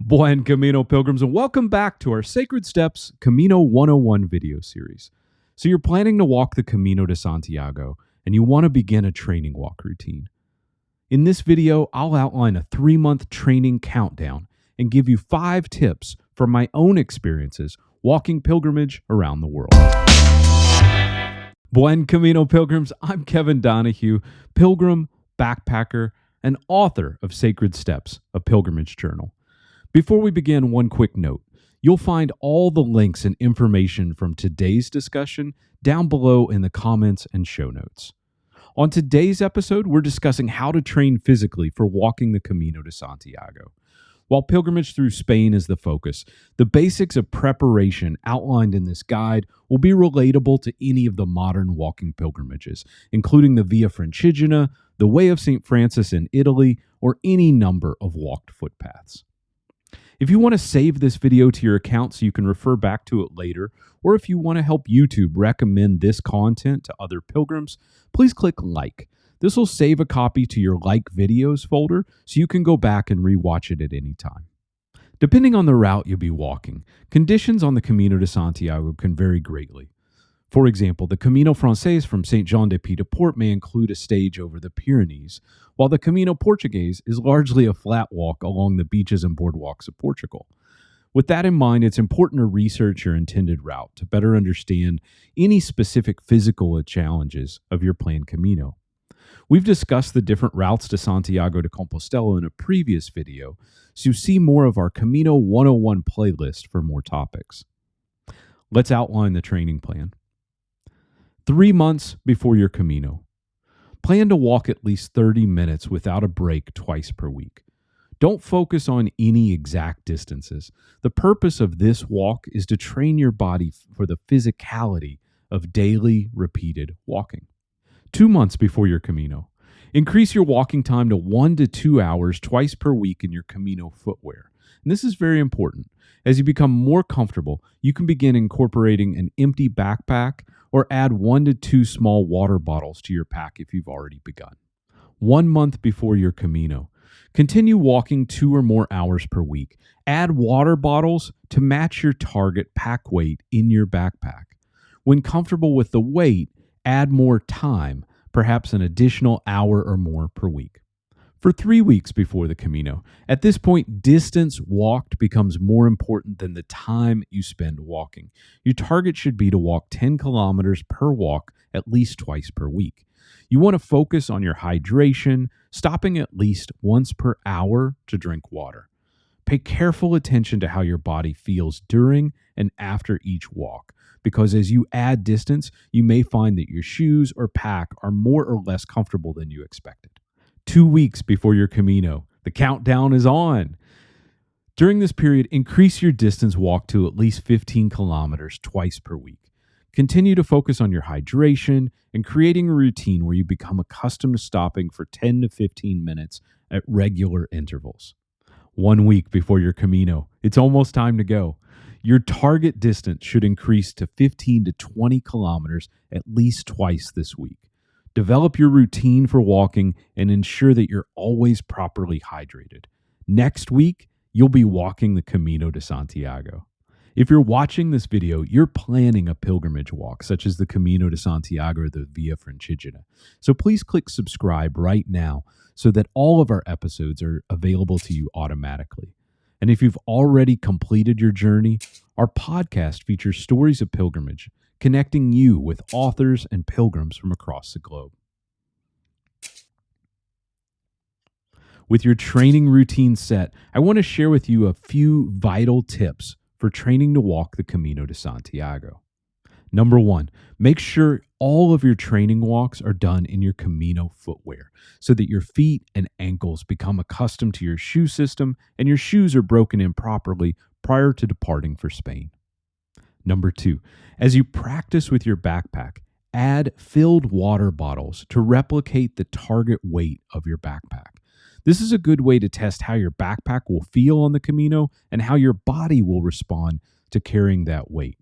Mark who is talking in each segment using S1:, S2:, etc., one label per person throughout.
S1: Buen Camino Pilgrims, and welcome back to our Sacred Steps Camino 101 video series. So you're planning to walk the Camino de Santiago, and you want to begin a training walk routine. In this video, I'll outline a 3-month training countdown and give you 5 tips from my own experiences walking pilgrimage around the world. Buen Camino Pilgrims, I'm Kevin Donahue, pilgrim, backpacker, and author of Sacred Steps, a pilgrimage journal. Before we begin, one quick note. You'll find all the links and information from today's discussion down below in the comments and show notes. On today's episode, we're discussing how to train physically for walking the Camino de Santiago. While pilgrimage through Spain is the focus, the basics of preparation outlined in this guide will be relatable to any of the modern walking pilgrimages, including the Via Francigena, the Way of St. Francis in Italy, or any number of walked footpaths. If you want to save this video to your account so you can refer back to it later, or if you want to help YouTube recommend this content to other pilgrims, please click like. This will save a copy to your like videos folder so you can go back and rewatch it at any time. Depending on the route you'll be walking, conditions on the Camino de Santiago can vary greatly. For example, the Caminofrances from Saint Jean de Pied-de-Port may include a stage over the Pyrenees, while the Camino Portuguese is largely a flat walk along the beaches and boardwalks of Portugal. With that in mind, it's important to research your intended route to better understand any specific physical challenges of your planned Camino. We've discussed the different routes to Santiago de Compostela in a previous video, so see more of our Camino 101 playlist for more topics. Let's outline the training plan. 3 months before your Camino. Plan to walk at least 30 minutes without a break twice per week. Don't focus on any exact distances. The purpose of this walk is to train your body for the physicality of daily repeated walking. 2 months before your Camino. Increase your walking time to 1 to 2 hours twice per week in your Camino footwear. And this is very important. As you become more comfortable, you can begin incorporating an empty backpack or add 1 to 2 small water bottles to your pack if you've already begun. 1 month before your Camino. Continue walking 2 or more hours per week. Add water bottles to match your target pack weight in your backpack. When comfortable with the weight, add more time, perhaps an additional hour or more per week. For 3 weeks before the Camino, at this point, distance walked becomes more important than the time you spend walking. Your target should be to walk 10 kilometers per walk at least twice per week. You want to focus on your hydration, stopping at least once per hour to drink water. Pay careful attention to how your body feels during and after each walk, because as you add distance, you may find that your shoes or pack are more or less comfortable than you expected. 2 weeks before your Camino, the countdown is on. During this period, increase your distance walk to at least 15 kilometers twice per week. Continue to focus on your hydration and creating a routine where you become accustomed to stopping for 10 to 15 minutes at regular intervals. 1 week before your Camino, it's almost time to go. Your target distance should increase to 15 to 20 kilometers at least twice this week. Develop your routine for walking and ensure that you're always properly hydrated. Next week, you'll be walking the Camino de Santiago. If you're watching this video, you're planning a pilgrimage walk, such as the Camino de Santiago or the Via Francigena. So please click subscribe right now so that all of our episodes are available to you automatically. And if you've already completed your journey, our podcast features stories of pilgrimage, connecting you with authors and pilgrims from across the globe. With your training routine set, I want to share with you a few vital tips for training to walk the Camino de Santiago. Number 1, make sure all of your training walks are done in your Camino footwear so that your feet and ankles become accustomed to your shoe system and your shoes are broken in properly prior to departing for Spain. Number 2, as you practice with your backpack, add filled water bottles to replicate the target weight of your backpack. This is a good way to test how your backpack will feel on the Camino and how your body will respond to carrying that weight.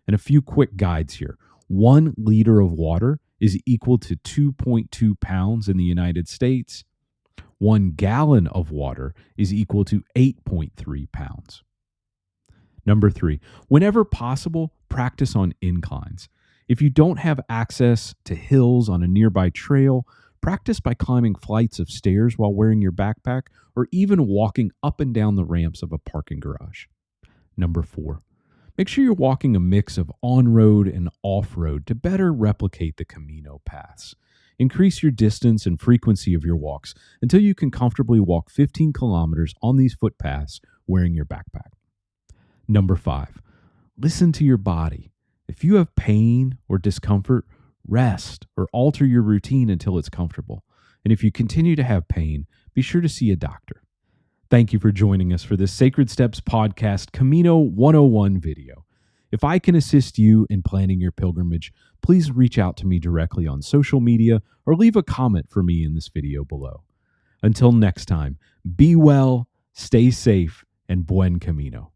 S1: And a few quick guides here. 1 liter of water is equal to 2.2 pounds in the United States. 1 gallon of water is equal to 8.3 pounds. Number 3, whenever possible, practice on inclines. If you don't have access to hills on a nearby trail, practice by climbing flights of stairs while wearing your backpack, or even walking up and down the ramps of a parking garage. Number 4, make sure you're walking a mix of on-road and off-road to better replicate the Camino paths. Increase your distance and frequency of your walks until you can comfortably walk 15 kilometers on these footpaths wearing your backpack. Number 5, listen to your body. If you have pain or discomfort, rest or alter your routine until it's comfortable. And if you continue to have pain, be sure to see a doctor. Thank you for joining us for this Sacred Steps Podcast Camino 101 video. If I can assist you in planning your pilgrimage, please reach out to me directly on social media or leave a comment for me in this video below. Until next time, be well, stay safe, and buen camino.